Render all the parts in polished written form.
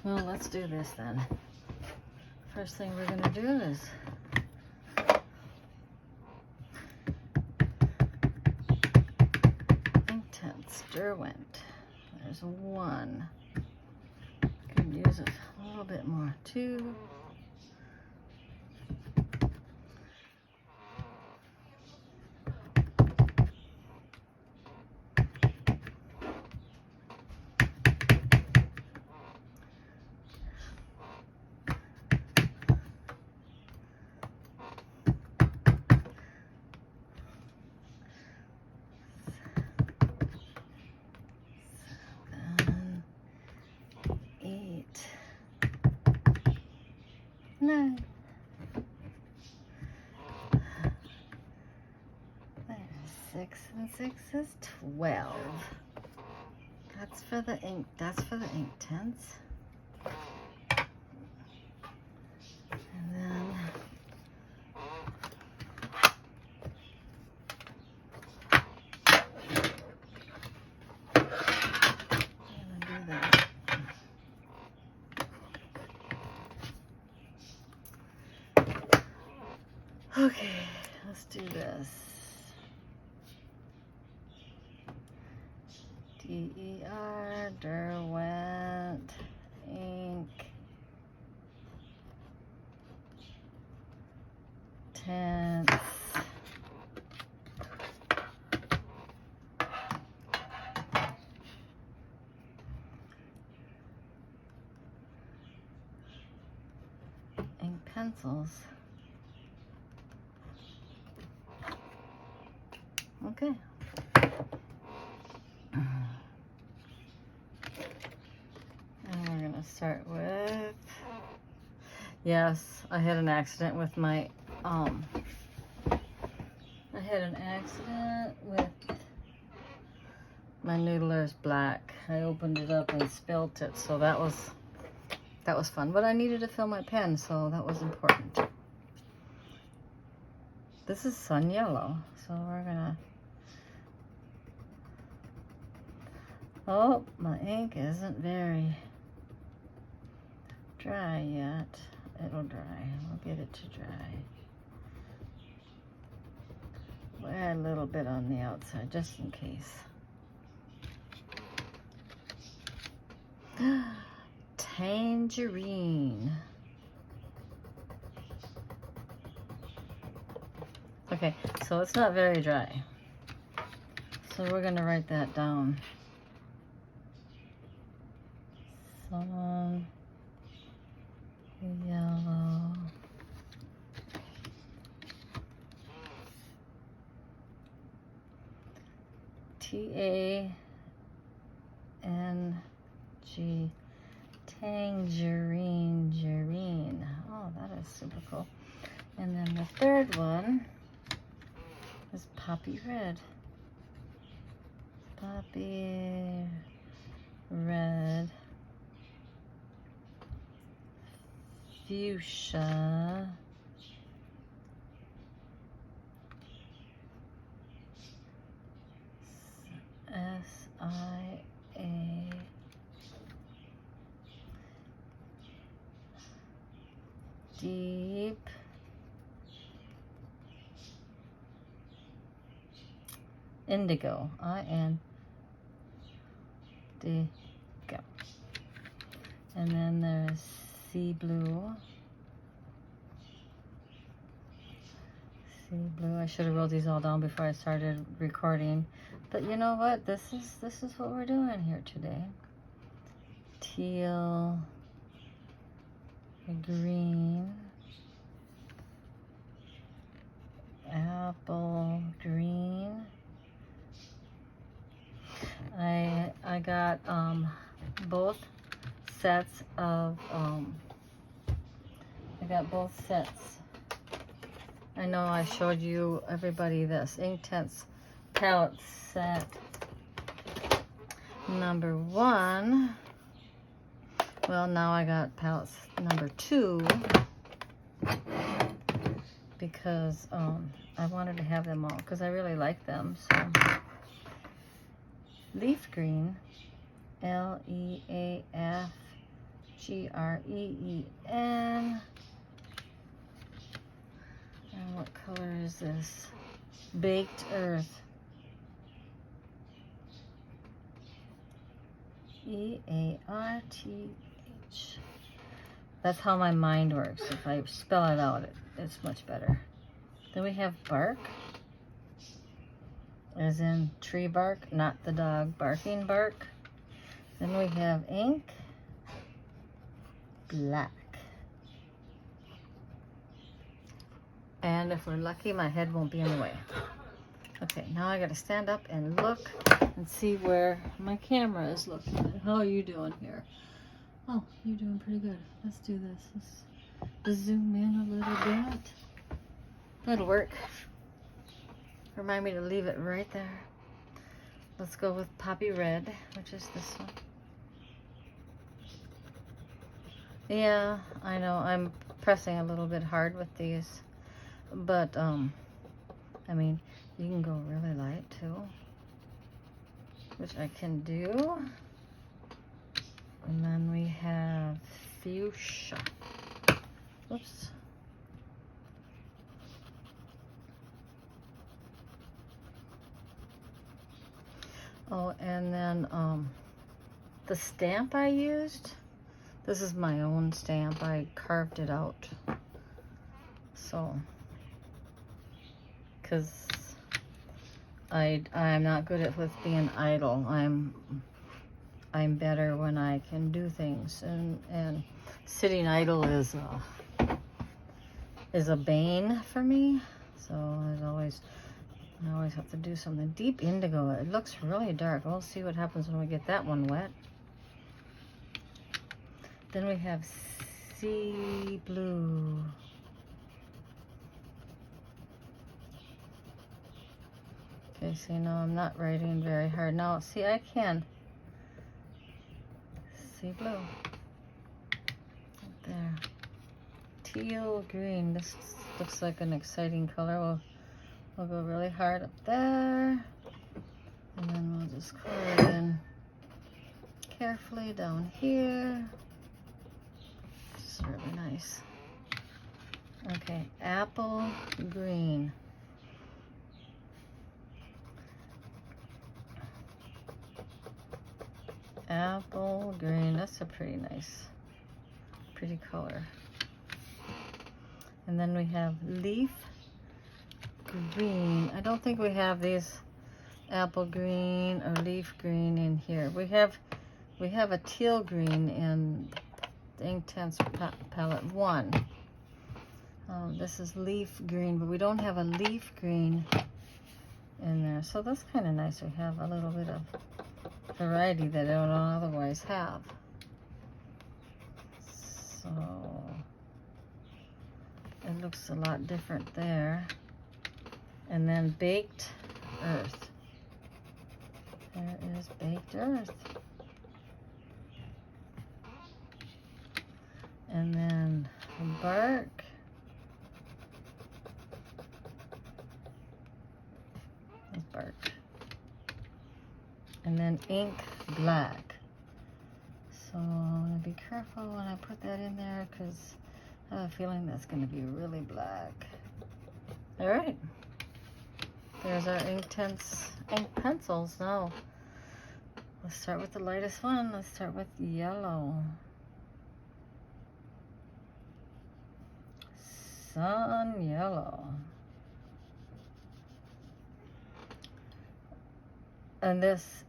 Well, let's do this then. First thing we're gonna do is Inktense Derwent. There's one. Can use it a little bit more. Two. No. There's 6 and 6 is 12. That's for the ink. That's for the Inktense. And then I'm gonna do that. Okay, let's do this. D-E-R, Derwent, Inktense. Ink pencils. Okay. And we're gonna start with, yes, I had an accident with my, my Noodler's black. I opened it up and spilt it, so that was fun. But I needed to fill my pen, so that was important. This is sun yellow, so we're gonna, oh, my ink isn't very dry yet. It'll dry. We'll get it to dry. We'll add a little bit on the outside just in case. Tangerine. Okay, so it's not very dry. So we're gonna write that down. Sun yellow. T-A-N-G. Tangerine, gerine. Oh, that is super cool. And then the third one is poppy red. Poppy red. Fuchsia. S-I-A. Deep. Indigo. I-N-D-Go. And then there's sea blue. Sea blue. I should have wrote these all down before I started recording. But you know what? This is what we're doing here today. Teal. Green. Apple green. I got both sets of I got both sets. I know I showed you everybody this Inktense palette set number 1. Well, now I got palettes number 2 because I wanted to have them all because I really like them. So leaf green, L-E-A-F Green. And what color is this? Baked Earth. EARTH. That's how my mind works. If I spell it out, it's much better. Then we have bark, as in tree bark, not the dog barking bark. Then we have ink, black. And if we're lucky, my head won't be in the way. Okay, now I gotta stand up and look and see where my camera is looking. How are you doing here? Oh, you're doing pretty good. Let's do this. Let's zoom in a little bit. That'll work. Remind me to leave it right there. Let's go with Poppy Red, which is this one. Yeah, I know I'm pressing a little bit hard with these, but I mean, you can go really light too, which I can do. And then we have fuchsia. Oops. Oh, and then the stamp I used, this is my own stamp. I carved it out. So, because I'm not good with being idle. I'm better when I can do things, and sitting idle is a bane for me. So I always have to do something. Deep indigo. It looks really dark. We'll see what happens when we get that one wet. Then we have sea blue. Okay, see, now I'm not writing very hard. Now, see, I can. Sea blue. Right there. Teal green. This looks like an exciting color. We'll go really hard up there. And then we'll just color it in carefully down here. This is really nice. Okay, apple green. Apple green. That's a pretty color. And then we have leaf green. I don't think we have these apple green or leaf green in here. We have a teal green in the Inktense palette 1. This is leaf green, but we don't have a leaf green in there. So that's kind of nice. We have a little bit of variety that I don't otherwise have. So it looks a lot different there. And then baked earth. There is baked earth. And then bark. Bark. And then ink black. So be careful when I put that in there, because I have a feeling that's going to be really black. All right. There's our Inktense ink pencils. Now, let's start with the lightest one. Let's start with yellow. Sun yellow. And this,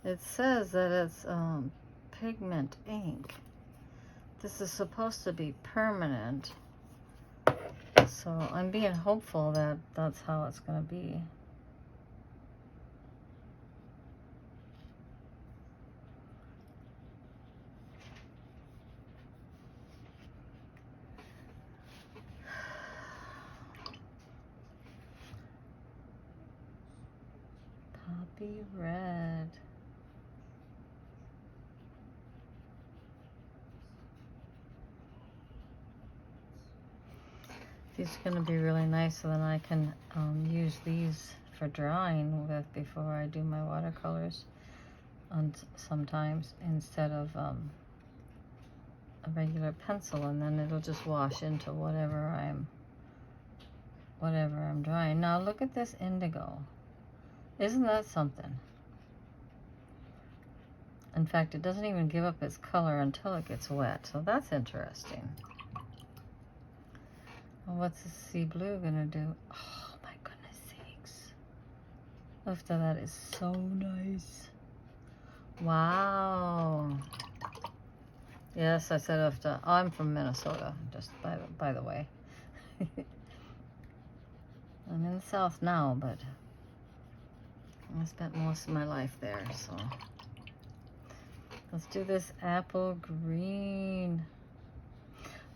it says that it's pigment ink. This is supposed to be permanent. So I'm being hopeful that that's how it's going to be. Poppy red. These are going to be really nice, so then I can use these for drawing with before I do my watercolors. sometimes instead of a regular pencil, and then it'll just wash into whatever I'm drawing. Now look at this indigo. Isn't that something? In fact, it doesn't even give up its color until it gets wet, so that's interesting. Well, what's the sea blue gonna do? Oh my goodness sakes. After that is so nice. Wow. Yes, I said after. I'm from Minnesota, just by the way. I'm in the South now, but I spent most of my life there, so. Let's do this apple green.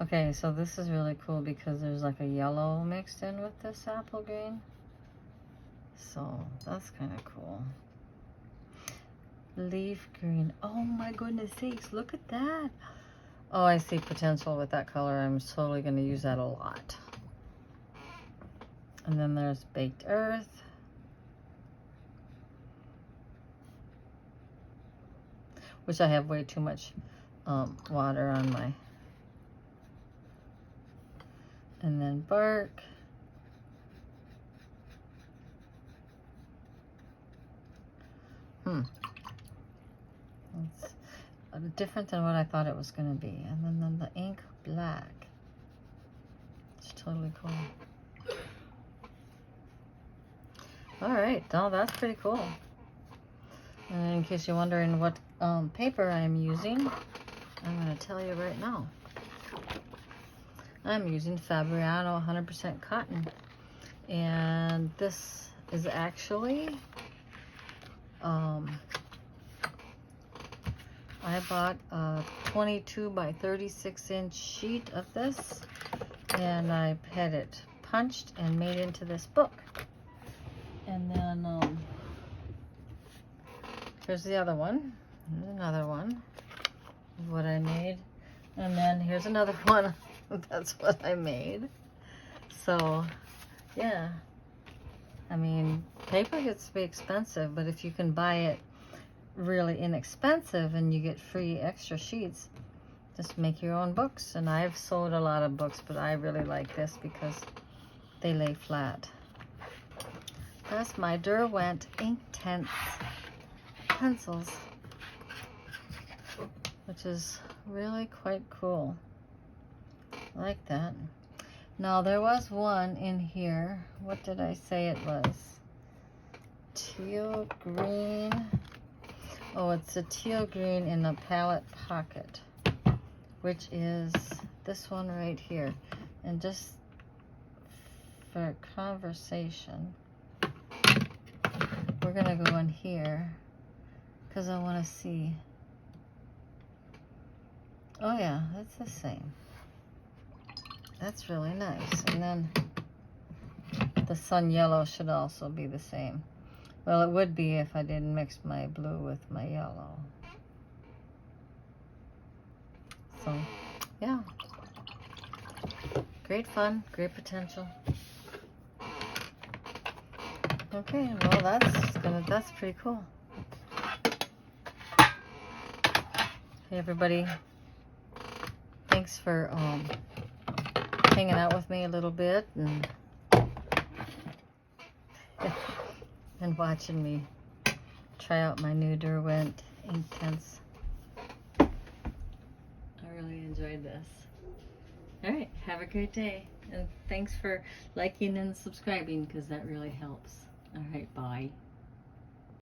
Okay, so this is really cool because there's like a yellow mixed in with this apple green. So that's kind of cool. Leaf green. Oh my goodness sakes, look at that. Oh, I see potential with that color. I'm totally going to use that a lot. And then there's baked earth. Which I have way too much water on my. And then bark. It's different than what I thought it was going to be. And then the ink black. It's totally cool. Alright, now that's pretty cool. And in case you're wondering what paper I'm using, I'm going to tell you right now. I'm using Fabriano 100% cotton. And this is actually, I bought a 22 by 36 inch sheet of this, and I had it punched and made into this book. And then here's the other one. Here's another one of what I made. And then here's another one. That's what I made. So, yeah. I mean, paper gets to be expensive, but if you can buy it really inexpensive and you get free extra sheets, just make your own books. And I've sold a lot of books, but I really like this because they lay flat. That's my Derwent Inktense pencils, which is really quite cool. I like that. Now there was one in here. What did I say it was? Teal green. Oh, it's a teal green in a palette pocket, which is this one right here. And just for conversation, we're gonna go in here because I want to see. Oh yeah, that's the same. That's really nice. And then the sun yellow should also be the same. Well, it would be if I didn't mix my blue with my yellow. So, yeah. Great fun, great potential. Okay, well that's pretty cool. Hey everybody. Thanks for hanging out with me a little bit and watching me try out my new Derwent Inktense. I really enjoyed this. Alright, have a great day. And thanks for liking and subscribing because that really helps. Alright, bye.